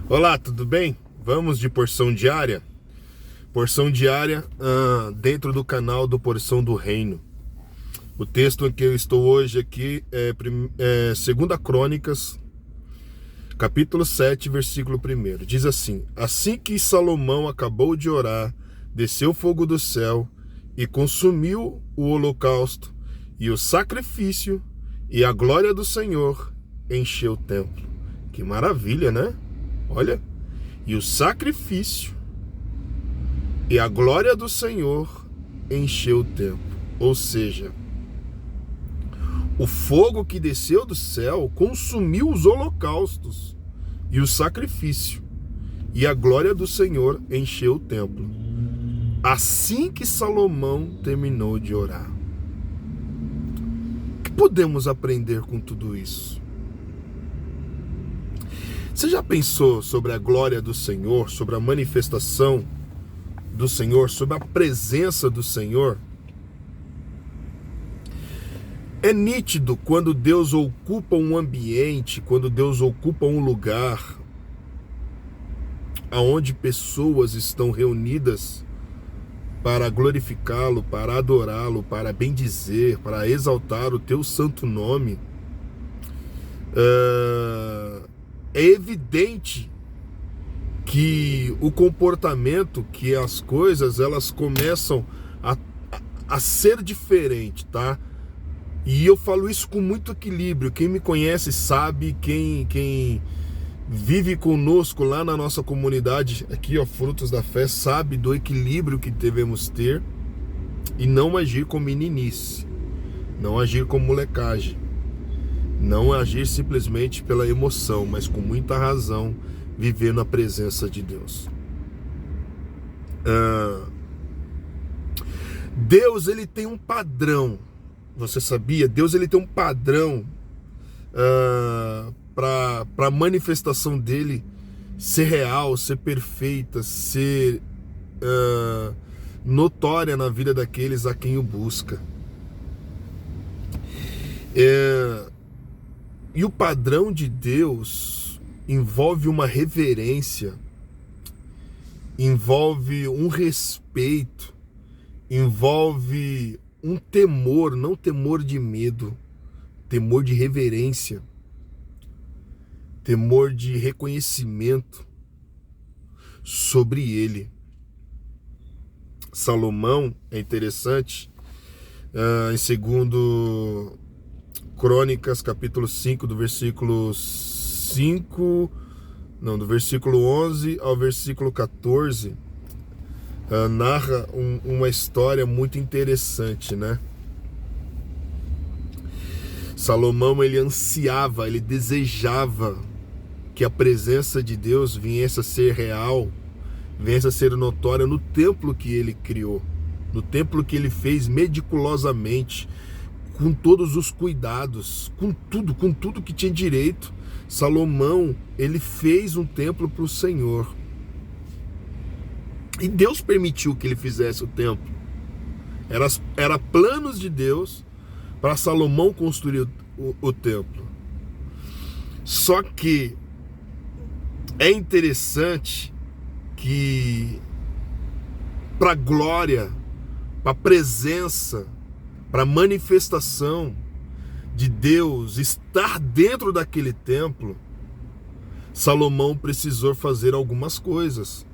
Olá, tudo bem? Vamos de porção diária? Porção diária dentro do canal do Porção do Reino. O texto em que eu estou hoje aqui é 2 Crônicas, capítulo 7, versículo 1. Diz assim: Assim que Salomão acabou de orar, desceu fogo do céu e consumiu o holocausto e o sacrifício, e a glória do Senhor encheu o templo. Que maravilha, né? Olha, e o sacrifício e a glória do Senhor encheu o templo. Ou seja, o fogo que desceu do céu consumiu os holocaustos e o sacrifício, e a glória do Senhor encheu o templo. Assim que Salomão terminou de orar. O que podemos aprender com tudo isso? Você já pensou sobre a glória do Senhor, sobre a manifestação do Senhor, sobre a presença do Senhor? É nítido quando Deus ocupa um ambiente, quando Deus ocupa um lugar aonde pessoas estão reunidas para glorificá-lo, para adorá-lo, para bendizer, para exaltar o teu santo nome. É evidente que o comportamento, que as coisas, elas começam a ser diferente, tá? E eu falo isso com muito equilíbrio. Quem me conhece sabe, quem vive conosco lá na nossa comunidade, aqui, ó, Frutos da Fé, sabe do equilíbrio que devemos ter e não agir com meninice, não agir com molecagem, não agir simplesmente pela emoção, mas com muita razão, viver na presença de Deus. Deus, ele tem um padrão. Você sabia? Deus, ele tem um padrão para a manifestação dele ser real, ser perfeita, ser notória na vida daqueles a quem o busca. E o padrão de Deus envolve uma reverência, envolve um respeito, envolve um temor, não temor de medo, temor de reverência, temor de reconhecimento sobre ele. Salomão, é interessante, em 2 Crônicas, capítulo 5, do versículo 11 ao versículo 14, narra uma história muito interessante, né? Salomão, ele ansiava, ele desejava que a presença de Deus viesse a ser real, viesse a ser notória no templo que ele criou, no templo que ele fez meticulosamente, com todos os cuidados, com tudo que tinha direito. Salomão, ele fez um templo para o Senhor. E Deus permitiu que ele fizesse o templo. Era planos de Deus para Salomão construir o templo. Só que é interessante que para a glória, para a presença, para a manifestação de Deus estar dentro daquele templo, Salomão precisou fazer algumas coisas.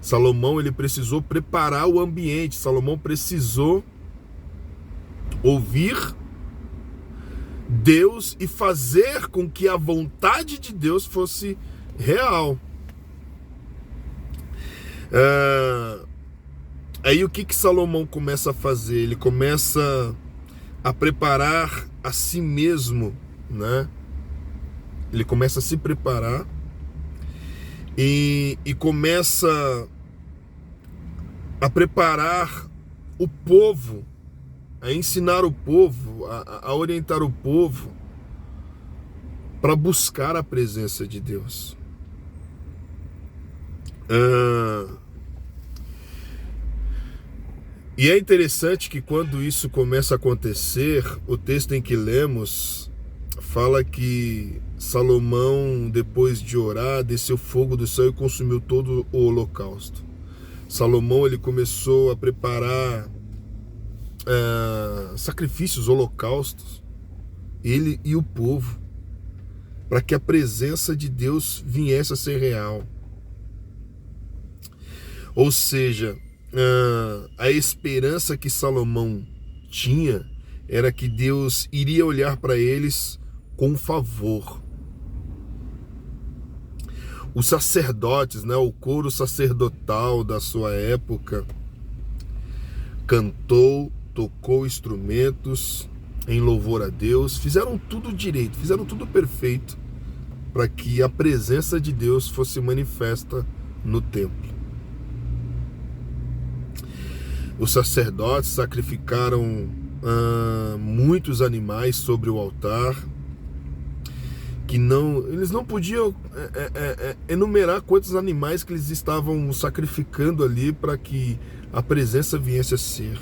Salomão, ele precisou preparar o ambiente. Salomão precisou ouvir Deus e fazer com que a vontade de Deus fosse real. Aí o que Salomão começa a fazer? Ele começa a preparar a si mesmo, né? Ele começa a se preparar e começa a preparar o povo, a ensinar o povo, a orientar o povo para buscar a presença de Deus. E é interessante que quando isso começa a acontecer, o texto em que lemos fala que Salomão, depois de orar, desceu fogo do céu e consumiu todo o holocausto. Salomão, ele começou a preparar sacrifícios, holocaustos, ele e o povo, para que a presença de Deus viesse a ser real. Ou seja, a esperança que Salomão tinha era que Deus iria olhar para eles com favor. Os sacerdotes, né, o coro sacerdotal da sua época, cantou, tocou instrumentos em louvor a Deus, fizeram tudo direito, fizeram tudo perfeito para que a presença de Deus fosse manifesta no templo. Os sacerdotes sacrificaram muitos animais sobre o altar, que eles não podiam enumerar quantos animais que eles estavam sacrificando ali para que a presença viesse a ser.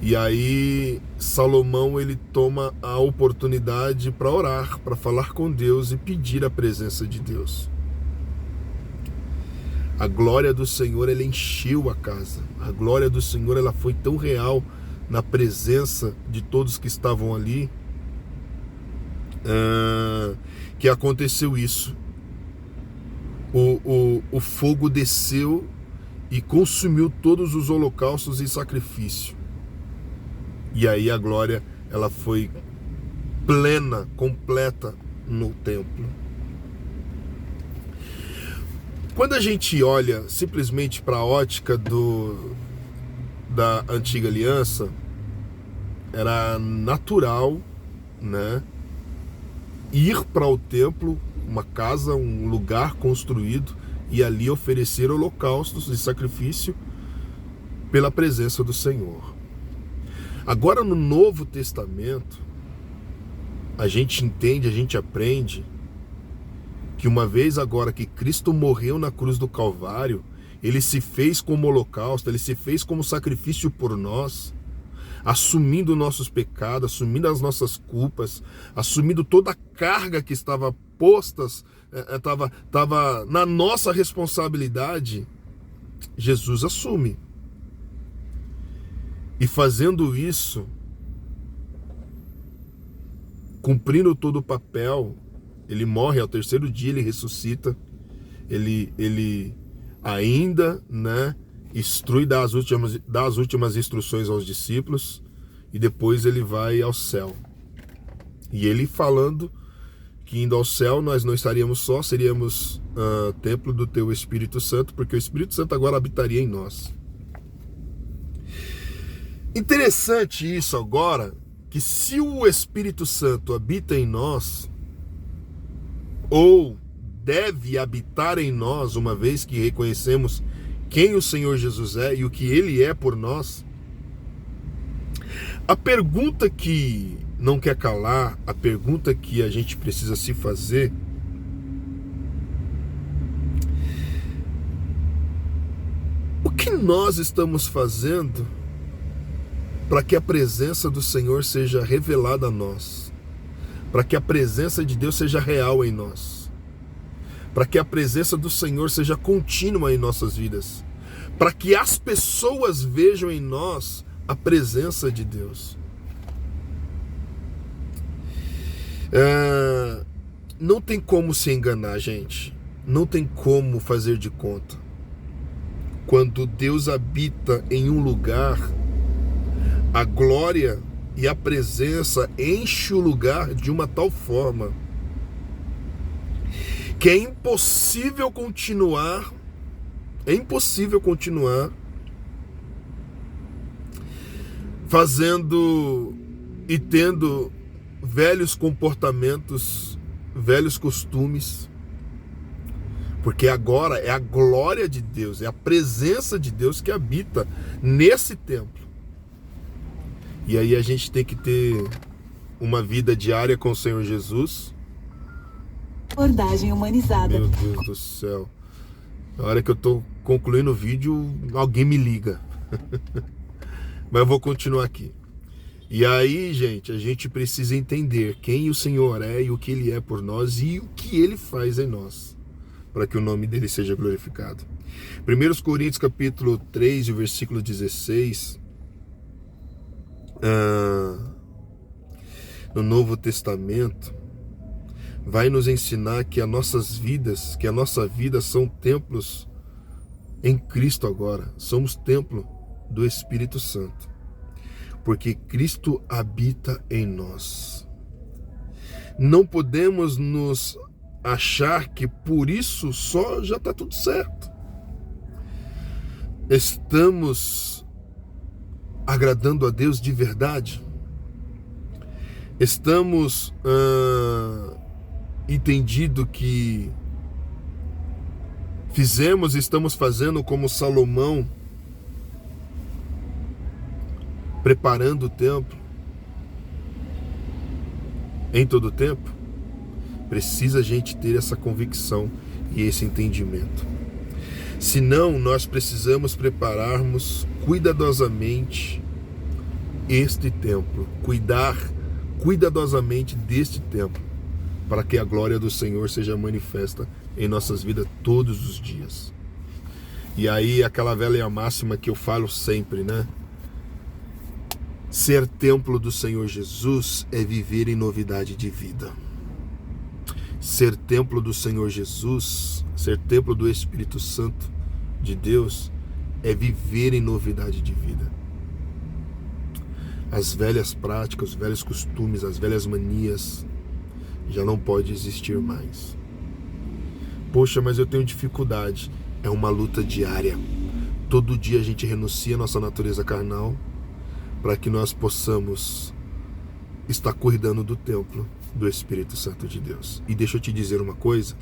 E aí Salomão, ele toma a oportunidade para orar, para falar com Deus e pedir a presença de Deus. A glória do Senhor, ela encheu a casa. A glória do Senhor, ela foi tão real na presença de todos que estavam ali, que aconteceu isso. O fogo desceu e consumiu todos os holocaustos e sacrifício. E aí a glória, ela foi plena, completa no templo. Quando a gente olha simplesmente para a ótica da antiga aliança, era natural, né, ir para o templo, uma casa, um lugar construído, e ali oferecer holocaustos e sacrifício pela presença do Senhor. Agora, no Novo Testamento, a gente entende, a gente aprende que uma vez agora que Cristo morreu na cruz do Calvário, ele se fez como holocausto, ele se fez como sacrifício por nós, assumindo nossos pecados, assumindo as nossas culpas, assumindo toda a carga que estava estava na nossa responsabilidade. Jesus assume. E fazendo isso, cumprindo todo o papel, ele morre, ao terceiro dia ele ressuscita, ele ainda, né, instrui, dá as últimas instruções aos discípulos, e depois ele vai ao céu. E ele falando que indo ao céu nós não estaríamos só, seríamos templo do teu Espírito Santo, porque o Espírito Santo agora habitaria em nós. Interessante isso agora, que se o Espírito Santo habita em nós, ou deve habitar em nós, uma vez que reconhecemos quem o Senhor Jesus é e o que Ele é por nós, a pergunta que não quer calar, a pergunta que a gente precisa se fazer, o que nós estamos fazendo para que a presença do Senhor seja revelada a nós, para que a presença de Deus seja real em nós, para que a presença do Senhor seja contínua em nossas vidas, para que as pessoas vejam em nós a presença de Deus. Não tem como se enganar, gente. Não tem como fazer de conta. Quando Deus habita em um lugar, a glória e a presença enche o lugar de uma tal forma que é impossível continuar fazendo e tendo velhos comportamentos, velhos costumes, porque agora é a glória de Deus, é a presença de Deus que habita nesse templo. E aí a gente tem que ter uma vida diária com o Senhor Jesus. Abordagem humanizada. Meu Deus do céu. Na hora que eu tô concluindo o vídeo, alguém me liga. Mas eu vou continuar aqui. E aí, gente, a gente precisa entender quem o Senhor é e o que Ele é por nós e o que Ele faz em nós, para que o nome dele seja glorificado. 1 Coríntios capítulo 3, versículo 16, no Novo Testamento, vai nos ensinar que a nossa vida são templos em Cristo agora. Somos templo do Espírito Santo, porque Cristo habita em nós. Não podemos nos achar que por isso só já está tudo certo. Estamos agradando a Deus de verdade? Estamos entendido que estamos fazendo como Salomão, preparando o templo em todo o tempo? Precisa a gente ter essa convicção e esse entendimento. Senão, nós precisamos prepararmos cuidadosamente este templo, cuidar cuidadosamente deste templo, para que a glória do Senhor seja manifesta em nossas vidas todos os dias. E aí, aquela velha máxima que eu falo sempre, né? Ser templo do Senhor Jesus é viver em novidade de vida. Ser templo do Senhor Jesus, ser templo do Espírito Santo de Deus, é viver em novidade de vida. As velhas práticas, os velhos costumes, as velhas manias já não pode existir mais. Poxa, mas eu tenho dificuldade. É uma luta diária. Todo dia a gente renuncia à nossa natureza carnal para que nós possamos estar cuidando do templo do Espírito Santo de Deus. E deixa eu te dizer uma coisa: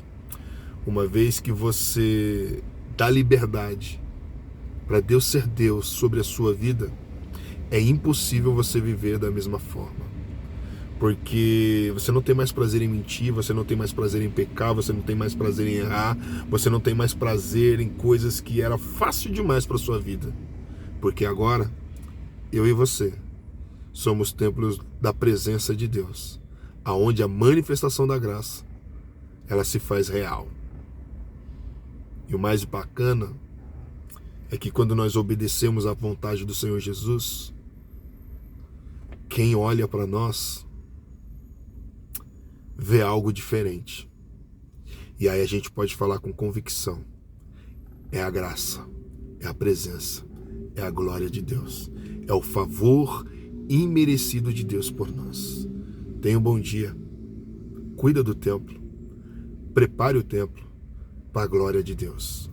uma vez que você dá liberdade para Deus ser Deus sobre a sua vida, é impossível você viver da mesma forma. Porque você não tem mais prazer em mentir, você não tem mais prazer em pecar, você não tem mais prazer em errar, você não tem mais prazer em coisas que era fácil demais para sua vida. Porque agora, eu e você somos templos da presença de Deus, aonde a manifestação da graça, ela se faz real. E o mais bacana é que quando nós obedecemos à vontade do Senhor Jesus, quem olha para nós vê algo diferente. E aí a gente pode falar com convicção: é a graça, é a presença, é a glória de Deus, é o favor imerecido de Deus por nós. Tenha um bom dia, cuida do templo, prepare o templo para a glória de Deus.